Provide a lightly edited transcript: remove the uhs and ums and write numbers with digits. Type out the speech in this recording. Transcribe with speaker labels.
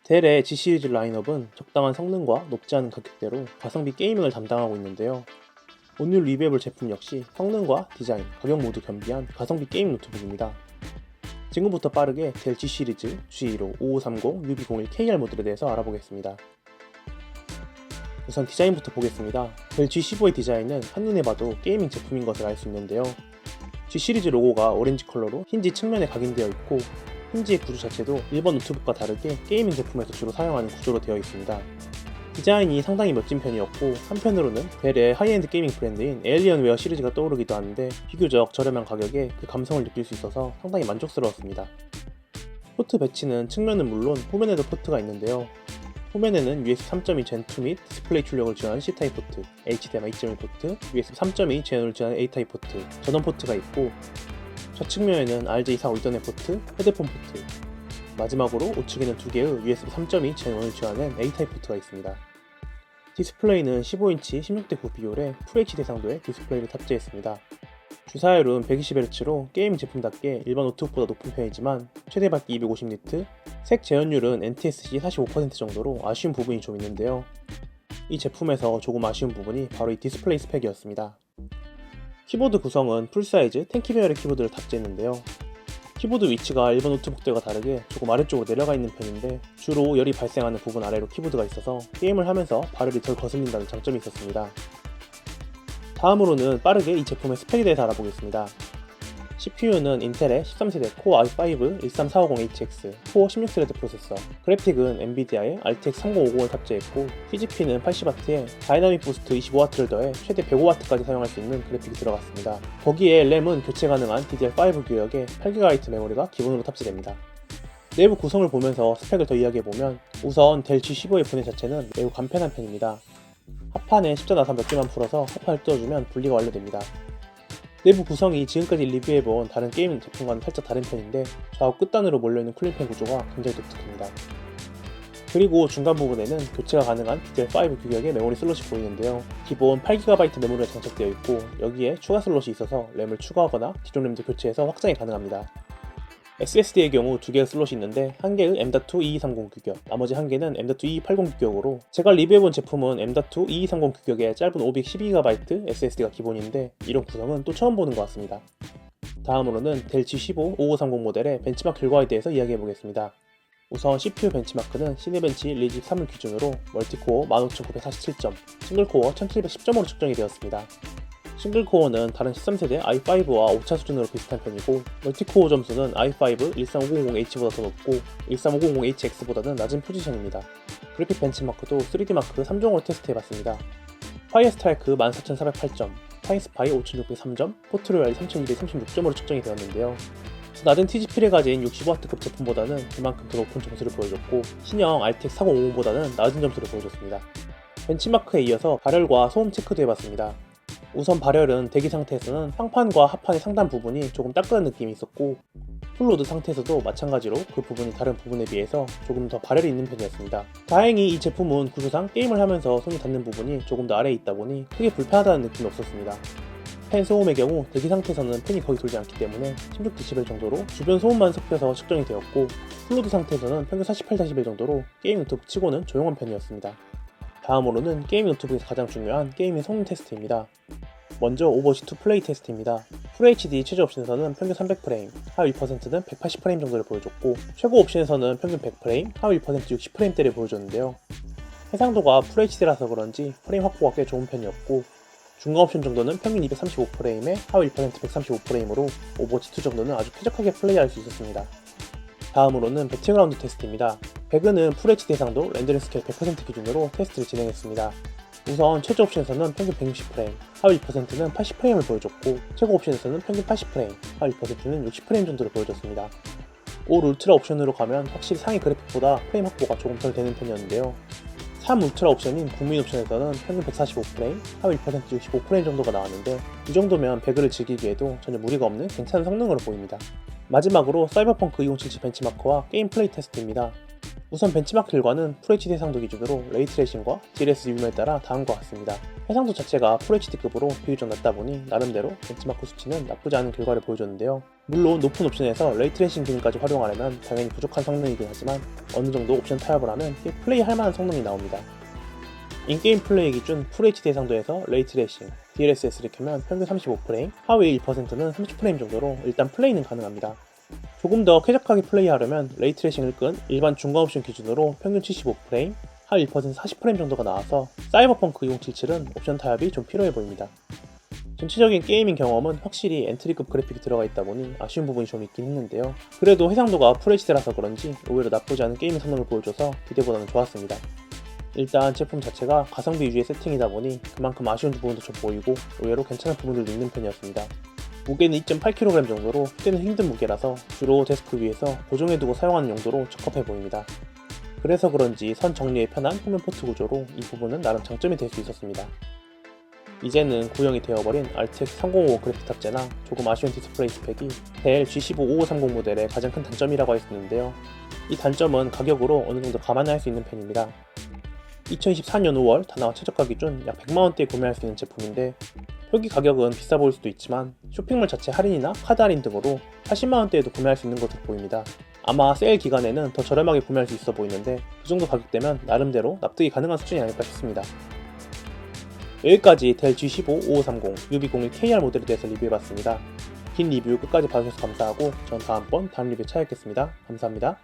Speaker 1: 델의 G 시리즈 라인업은 적당한 성능과 높지 않은 가격대로 가성비 게이밍을 담당하고 있는데요. 오늘 리뷰해볼 제품 역시 성능과 디자인, 가격 모두 겸비한 가성비 게이밍 노트북입니다. 지금부터 빠르게 델 G 시리즈 G15, 5530, UB01KR 모델에 대해서 알아보겠습니다. 우선 디자인부터 보겠습니다. 델 G15의 디자인은 한눈에 봐도 게이밍 제품인 것을 알 수 있는데요. G 시리즈 로고가 오렌지 컬러로 힌지 측면에 각인되어 있고 힌지의 구조 자체도 일반 노트북과 다르게 게이밍 제품에서 주로 사용하는 구조로 되어 있습니다. 디자인이 상당히 멋진 편이었고 한편으로는 델의 하이엔드 게이밍 브랜드인 에일리언웨어 시리즈가 떠오르기도 하는데 비교적 저렴한 가격에 그 감성을 느낄 수 있어서 상당히 만족스러웠습니다. 포트 배치는 측면은 물론 후면에도 포트가 있는데요. 후면에는 USB 3.2 Gen2 및 디스플레이 출력을 지원하는 C타입 포트, HDMI 2.1 포트, USB 3.2 Gen을 지원하는 A타입 포트, 전원 포트가 있고 좌측면에는 RJ45 이더넷 포트, 헤드폰 포트, 마지막으로 우측에는 두 개의 USB 3.2 Gen1을 지원하는 A타입 포트가 있습니다. 디스플레이는 15인치 16:9 비율의 FHD 해상도의 디스플레이를 탑재했습니다. 주사율은 120Hz로 게임 제품답게 일반 노트북보다 높은 편이지만 최대 밝기 250니트, 색 재현율은 NTSC 45% 정도로 아쉬운 부분이 좀 있는데요. 이 제품에서 조금 아쉬운 부분이 바로 이 디스플레이 스펙이었습니다. 키보드 구성은 풀사이즈 텐키베어의 키보드를 탑재했는데요. 키보드 위치가 일반 노트북들과 다르게 조금 아래쪽으로 내려가 있는 편인데 주로 열이 발생하는 부분 아래로 키보드가 있어서 게임을 하면서 발열이 덜 거슬린다는 장점이 있었습니다. 다음으로는 빠르게 이 제품의 스펙에 대해서 알아보겠습니다. CPU는 인텔의 13세대 Core i5 13450HX 코어 16스레드 프로세서, 그래픽은 엔비디아의 RTX 3050을 탑재했고 TGP는 80W에 다이나믹 부스트 25W를 더해 최대 105W까지 사용할 수 있는 그래픽이 들어갔습니다. 거기에 램은 교체 가능한 DDR5 규격의 8GB 메모리가 기본으로 탑재됩니다. 내부 구성을 보면서 스펙을 더 이야기해보면 우선 델 G15의 분해 자체는 매우 간편한 편입니다. 합판에 십자나사 몇 개만 풀어서 합판을 뜯어주면 분리가 완료됩니다. 내부 구성이 지금까지 리뷰해본 다른 게이밍 제품과는 살짝 다른 편인데 좌우 끝단으로 몰려있는 쿨링팬 구조가 굉장히 독특합니다. 그리고 중간 부분에는 교체가 가능한 DDR5 규격의 메모리 슬롯이 보이는데요. 기본 8GB 메모리가 장착되어 있고 여기에 추가 슬롯이 있어서 램을 추가하거나 기존 램도 교체해서 확장이 가능합니다. SSD의 경우 두 개의 슬롯이 있는데 한 개의 M.2 2230 규격, 나머지 한 개는 M.2 2280 규격으로 제가 리뷰해본 제품은 M.2 2230 규격의 짧은 512GB SSD가 기본인데 이런 구성은 또 처음 보는 것 같습니다. 다음으로는 델 G15 5530 모델의 벤치마크 결과에 대해서 이야기해보겠습니다. 우선 CPU 벤치마크는 시네벤치 리집 3을 기준으로 멀티코어 15947점, 싱글코어 1710점으로 측정이 되었습니다. 싱글코어는 다른 13세대 i5와 5차 수준으로 비슷한 편이고 멀티코어 점수는 i5 13500H보다 더 높고 13500HX보다는 낮은 포지션입니다. 그래픽 벤치마크도 3D마크 3종으로 테스트해봤습니다. 파이어스트라이크 14408점, 파이스파이 5603점, 포트로얄 3236점으로 측정이 되었는데요. 낮은 TGP를 가진 65W급 제품보다는 그만큼 더 높은 점수를 보여줬고 신형 RTX 4050보다는 낮은 점수를 보여줬습니다. 벤치마크에 이어서 발열과 소음 체크도 해봤습니다. 우선 발열은 대기 상태에서는 상판과 하판의 상단 부분이 조금 따끈한 느낌이 있었고 풀로드 상태에서도 마찬가지로 그 부분이 다른 부분에 비해서 조금 더 발열이 있는 편이었습니다. 다행히 이 제품은 구조상 게임을 하면서 손이 닿는 부분이 조금 더 아래에 있다 보니 크게 불편하다는 느낌이 없었습니다. 팬 소음의 경우 대기 상태에서는 팬이 거의 돌지 않기 때문에 16dB 정도로 주변 소음만 섞여서 측정이 되었고 풀로드 상태에서는 평균 48dB 정도로 게임 노트북 치고는 조용한 편이었습니다. 다음으로는 게임 노트북에서 가장 중요한 게이밍 성능 테스트입니다. 먼저 오버워치2 플레이 테스트입니다. FHD 최저 옵션에서는 평균 300프레임, 하위 1%는 180프레임 정도를 보여줬고 최고 옵션에서는 평균 100프레임, 하위 1% 60프레임대를 보여줬는데요. 해상도가 FHD라서 그런지 프레임 확보가 꽤 좋은 편이었고 중간 옵션 정도는 평균 235프레임에 하위 1% 135프레임으로 오버워치2 정도는 아주 쾌적하게 플레이할 수 있었습니다. 다음으로는 배틀그라운드 테스트입니다. 배그는 FHD 해상도 렌더링 스케일 100% 기준으로 테스트를 진행했습니다. 우선 최저 옵션에서는 평균 160프레임, 하위 2%는 80프레임을 보여줬고 최고 옵션에서는 평균 80프레임, 하위 2%는 60프레임 정도를 보여줬습니다. 올 울트라 옵션으로 가면 확실히 상위 그래픽보다 프레임 확보가 조금 덜 되는 편이었는데요. 3 울트라 옵션인 국민 옵션에서는 평균 145프레임, 하위 1% 65프레임 정도가 나왔는데 이 정도면 배그를 즐기기에도 전혀 무리가 없는 괜찮은 성능으로 보입니다. 마지막으로 사이버펑크 2077 벤치마크와 게임 플레이 테스트입니다. 우선 벤치마크 결과는 FHD 해상도 기준으로 레이트레이싱과 DLSS 유무에 따라 다음과 같습니다. 해상도 자체가 FHD급으로 비교적 낮다 보니 나름대로 벤치마크 수치는 나쁘지 않은 결과를 보여줬는데요. 물론 높은 옵션에서 레이트레이싱 기능까지 활용하려면 당연히 부족한 성능이긴 하지만 어느정도 옵션 타협을 하면 꽤 플레이할 만한 성능이 나옵니다. 인게임 플레이 기준 FHD 해상도에서 레이트레이싱, DLSS를 켜면 평균 35프레임, 하위 1%는 30프레임 정도로 일단 플레이는 가능합니다. 조금 더 쾌적하게 플레이하려면 레이트레이싱을 끈 일반 중간 옵션 기준으로 평균 75프레임, 하위 1% 40프레임 정도가 나와서 사이버펑크 2077은 옵션 타협이 좀 필요해 보입니다. 전체적인 게이밍 경험은 확실히 엔트리급 그래픽이 들어가 있다 보니 아쉬운 부분이 좀 있긴 했는데요. 그래도 해상도가 FHD라서 그런지 의외로 나쁘지 않은 게이밍 성능을 보여줘서 기대보다는 좋았습니다. 일단 제품 자체가 가성비 위주의 세팅이다 보니 그만큼 아쉬운 부분도 좀 보이고 의외로 괜찮은 부분들도 있는 편이었습니다. 무게는 2.8kg 정도로 휴대는 힘든 무게라서 주로 데스크 위에서 고정해두고 사용하는 용도로 적합해 보입니다. 그래서 그런지 선 정리에 편한 후면 포트 구조로 이 부분은 나름 장점이 될 수 있었습니다. 이제는 구형이 되어버린 RTX 3050 그래픽 탑재나 조금 아쉬운 디스플레이 스펙이 델 G15-5530 모델의 가장 큰 단점이라고 할 수 있는데요. 이 단점은 가격으로 어느정도 감안할 수 있는 편입니다. 2024년 5월 다나와 최저가 기준 약 100만원대에 구매할 수 있는 제품인데 표기 가격은 비싸 보일 수도 있지만 쇼핑몰 자체 할인이나 카드 할인 등으로 80만원대에도 구매할 수 있는 것으로 보입니다. 아마 세일 기간에는 더 저렴하게 구매할 수 있어 보이는데 그 정도 가격대면 나름대로 납득이 가능한 수준이 아닐까 싶습니다. 여기까지 델 G15-5530 UB01KR 모델에 대해서 리뷰해봤습니다. 긴 리뷰 끝까지 봐주셔서 감사하고 전 다음번 다른 리뷰에 찾아뵙겠습니다. 감사합니다.